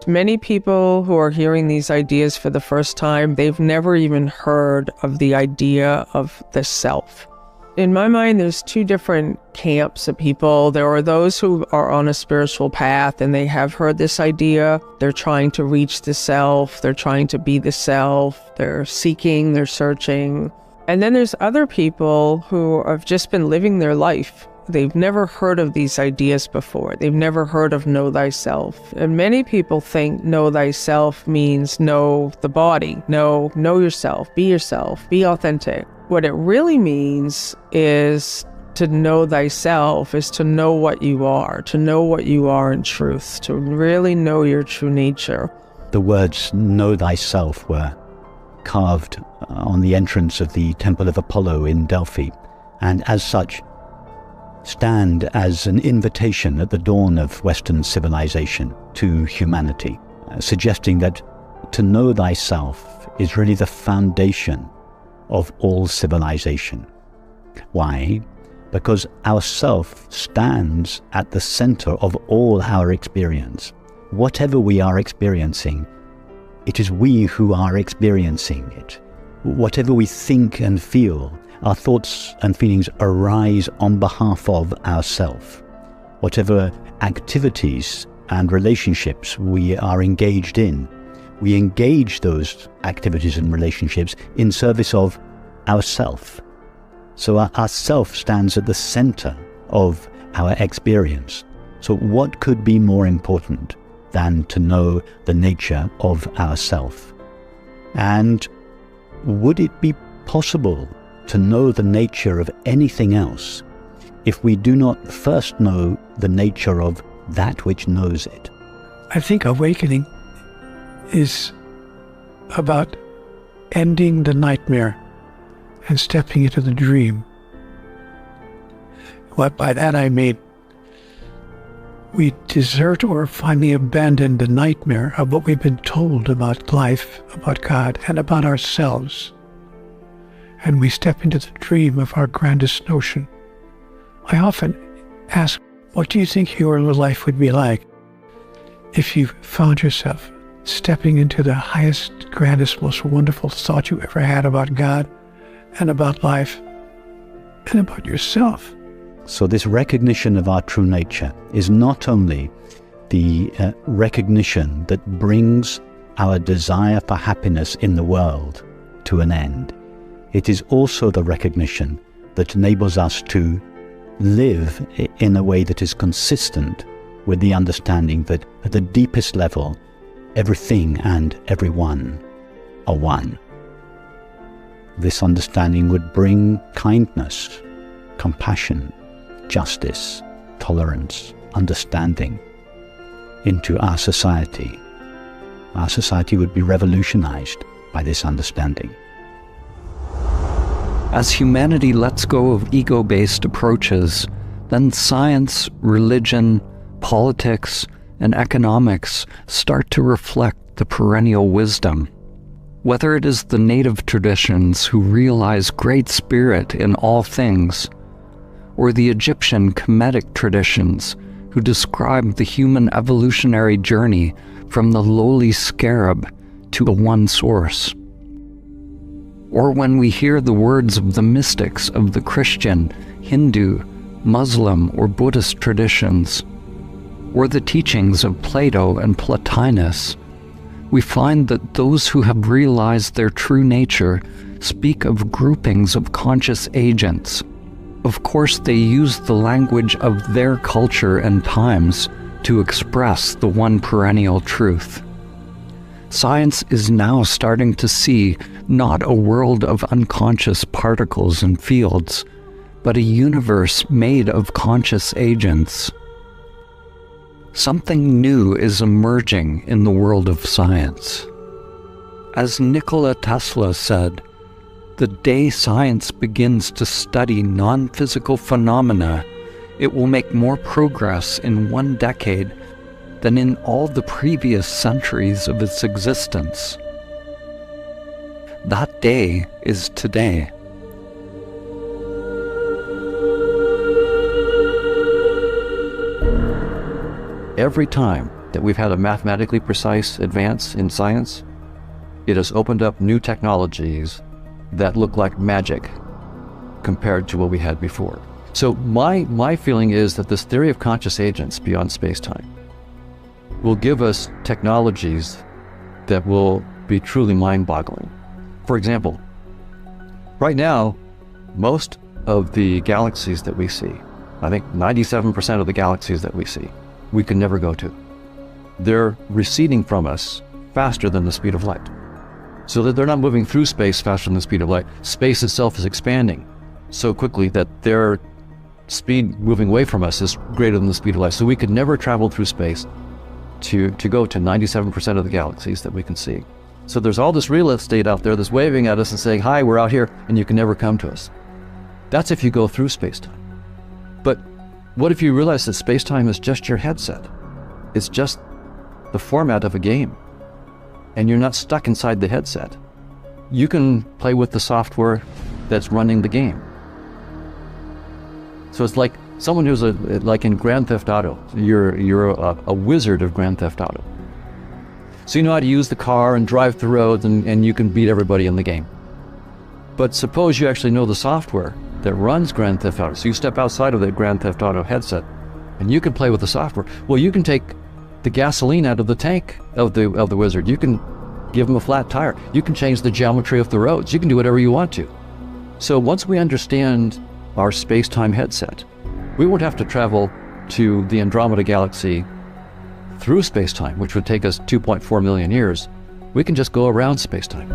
Many people who are hearing these ideas for the first time, they've never even heard of the idea of the self. In my mind, there's two different camps of people. There are those who are on a spiritual path and they have heard this idea. They're trying to reach the self. They're trying to be the self. They're seeking, they're searching. And then there's other people who have just been living their life. They've never heard of these ideas before. They've never heard of know thyself. And many people think know thyself means know the body, know yourself, be authentic. What it really means is to know thyself, is to know what you are in truth, to really know your true nature. The words know thyself were carved on the entrance of the Temple of Apollo in Delphi, and as such stand as an invitation at the dawn of Western civilization to humanity, suggesting that to know thyself is really the foundation of all civilization. Why? Because our self stands at the center of all our experience. Whatever we are experiencing, it is we who are experiencing it. Whatever we think and feel, our thoughts and feelings arise on behalf of ourself. Whatever activities and relationships we are engaged in, we engage those activities and relationships in service of ourself. So our self stands at the center of our experience. So what could be more important than to know the nature of ourself. And would it be possible to know the nature of anything else if we do not first know the nature of that which knows it? I think awakening is about ending the nightmare and stepping into the dream. What by that I mean, we desert or finally abandon the nightmare of what we've been told about life, about God, and about ourselves. And we step into the dream of our grandest notion. I often ask, what do you think your life would be like if you found yourself stepping into the highest, grandest, most wonderful thought you ever had about God and about life and about yourself? So this recognition of our true nature is not only the recognition that brings our desire for happiness in the world to an end. It is also the recognition that enables us to live in a way that is consistent with the understanding that at the deepest level, everything and everyone are one. This understanding would bring kindness, compassion, justice, tolerance, understanding into our society. Our society would be revolutionized by this understanding. As humanity lets go of ego-based approaches, then science, religion, politics, and economics start to reflect the perennial wisdom. Whether it is the native traditions who realize great spirit in all things, or the Egyptian Kemetic traditions who describe the human evolutionary journey from the lowly scarab to the one source. Or when we hear the words of the mystics of the Christian, Hindu, Muslim, or Buddhist traditions, or the teachings of Plato and Plotinus, we find that those who have realized their true nature speak of groupings of conscious agents. Of course, they use the language of their culture and times to express the one perennial truth. Science is now starting to see not a world of unconscious particles and fields, but a universe made of conscious agents. Something new is emerging in the world of science. As Nikola Tesla said, the day science begins to study non-physical phenomena, it will make more progress in 1 decade than in all the previous centuries of its existence. That day is today. Every time that we've had a mathematically precise advance in science, it has opened up new technologies that look like magic compared to what we had before. So my feeling is that this theory of conscious agents beyond space-time will give us technologies that will be truly mind-boggling. For example, right now, most of the galaxies that we see, I think 97% of the galaxies that we see, we can never go to. They're receding from us faster than the speed of light. So that they're not moving through space faster than the speed of light. Space itself is expanding so quickly that their speed moving away from us is greater than the speed of light. So we could never travel through space to go to 97% of the galaxies that we can see. So there's all this real estate out there that's waving at us and saying, hi, we're out here, and you can never come to us. That's if you go through space-time. But what if you realize that space-time is just your headset? It's just the format of a game. And you're not stuck inside the headset. You can play with the software that's running the game. So it's like someone who's like in Grand Theft Auto. You're a wizard of Grand Theft Auto. So you know how to use the car and drive the roads and you can beat everybody in the game. But suppose you actually know the software that runs Grand Theft Auto. So you step outside of the Grand Theft Auto headset and you can play with the software. Well, you can take the gasoline out of the tank of the wizard. You can give him a flat tire. You can change the geometry of the roads. You can do whatever you want to. So once we understand our space-time headset, we won't have to travel to the Andromeda galaxy through space-time, which would take us 2.4 million years, we can just go around space-time.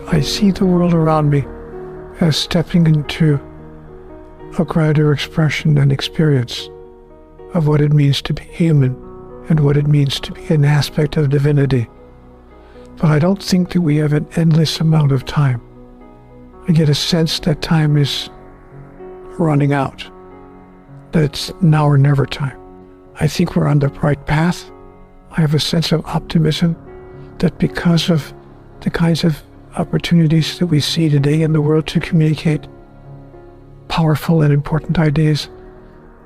I see the world around me as stepping into a greater expression and experience of what it means to be human and what it means to be an aspect of divinity. But I don't think that we have an endless amount of time. I get a sense that time is running out, that it's now or never time. I think we're on the right path. I have a sense of optimism that because of the kinds of opportunities that we see today in the world to communicate powerful and important ideas,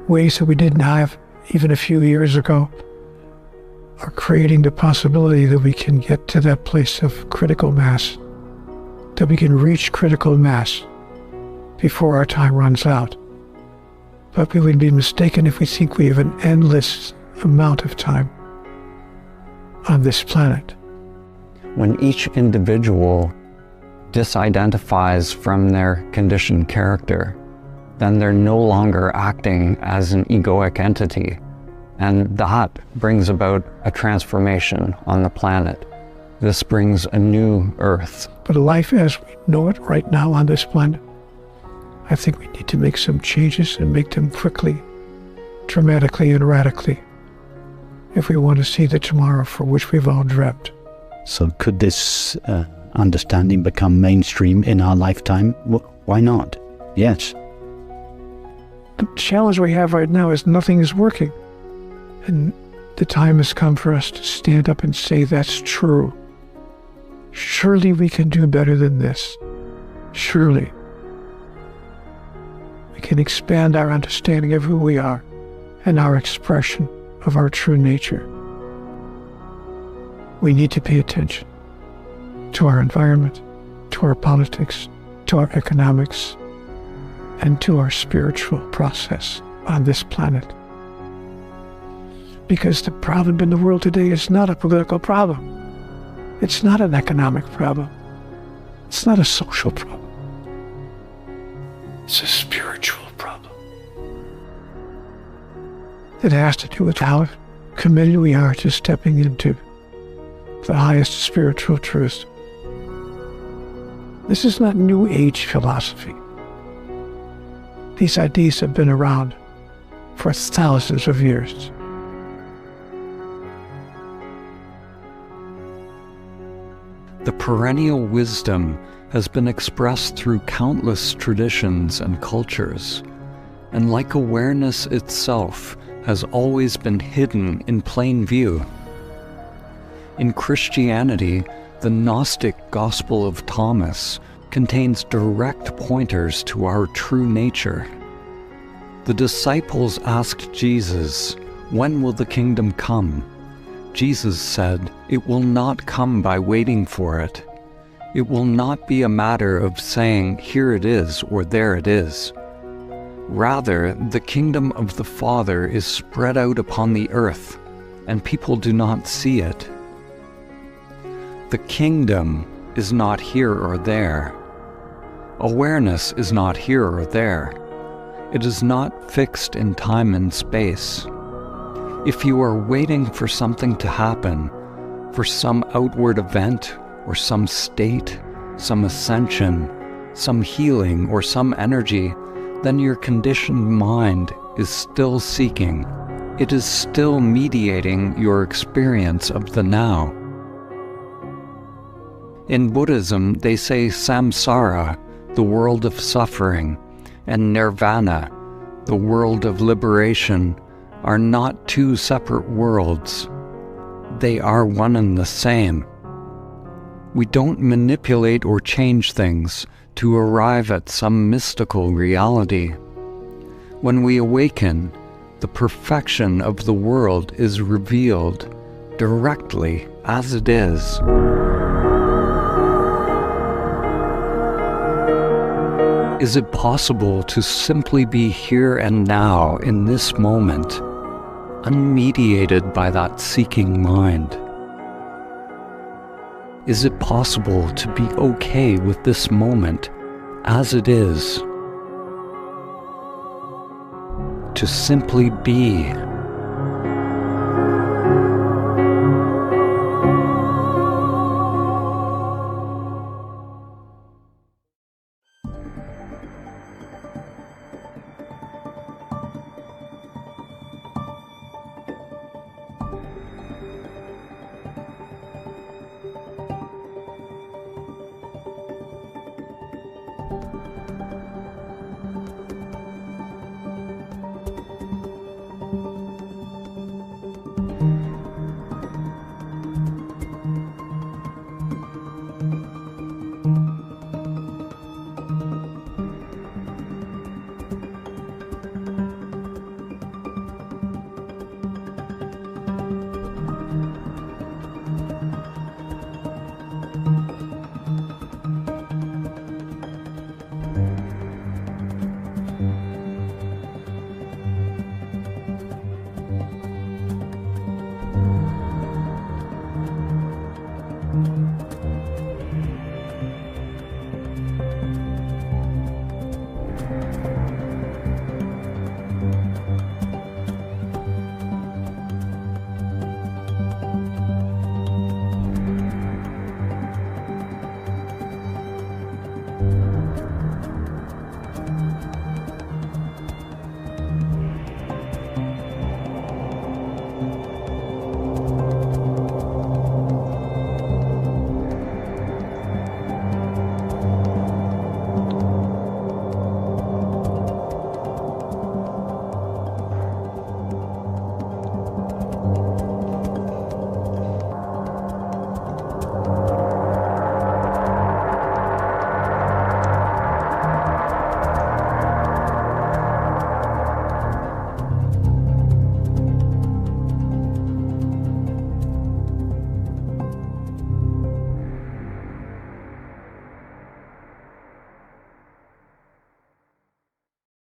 ways that we didn't have even a few years ago, are creating the possibility that we can get to that place of critical mass, that we can reach critical mass before our time runs out. But we would be mistaken if we think we have an endless amount of time on this planet. When each individual disidentifies from their conditioned character, then they're no longer acting as an egoic entity. And that brings about a transformation on the planet. This brings a new Earth. But life as we know it right now on this planet, I think we need to make some changes and make them quickly, dramatically and radically, if we want to see the tomorrow for which we've all dreamt. So could this understanding become mainstream in our lifetime? Why not? Yes. The challenge we have right now is nothing is working. And the time has come for us to stand up and say that's true. Surely we can do better than this. Surely. We can expand our understanding of who we are and our expression of our true nature. We need to pay attention to our environment, to our politics, to our economics, and to our spiritual process on this planet. Because the problem in the world today is not a political problem. It's not an economic problem. It's not a social problem. It's a spiritual problem. It has to do with how committed we are to stepping into the highest spiritual truth. This is not New Age philosophy. These ideas have been around for thousands of years. The perennial wisdom has been expressed through countless traditions and cultures, and like awareness itself, has always been hidden in plain view. In Christianity, the Gnostic Gospel of Thomas contains direct pointers to our true nature. The disciples asked Jesus, "When will the kingdom come?" Jesus said, "It will not come by waiting for it. It will not be a matter of saying, 'Here it is,' or 'There it is.' Rather, the kingdom of the Father is spread out upon the earth, and people do not see it. The kingdom is not here or there. Awareness is not here or there. It is not fixed in time and space. If you are waiting for something to happen, for some outward event or some state, some ascension, some healing or some energy, then your conditioned mind is still seeking. It is still mediating your experience of the now. In Buddhism, they say samsara, the world of suffering, and nirvana, the world of liberation, are not two separate worlds. They are one and the same. We don't manipulate or change things to arrive at some mystical reality. When we awaken, the perfection of the world is revealed directly as it is. Is it possible to simply be here and now in this moment, unmediated by that seeking mind? Is it possible to be okay with this moment as it is? to simply be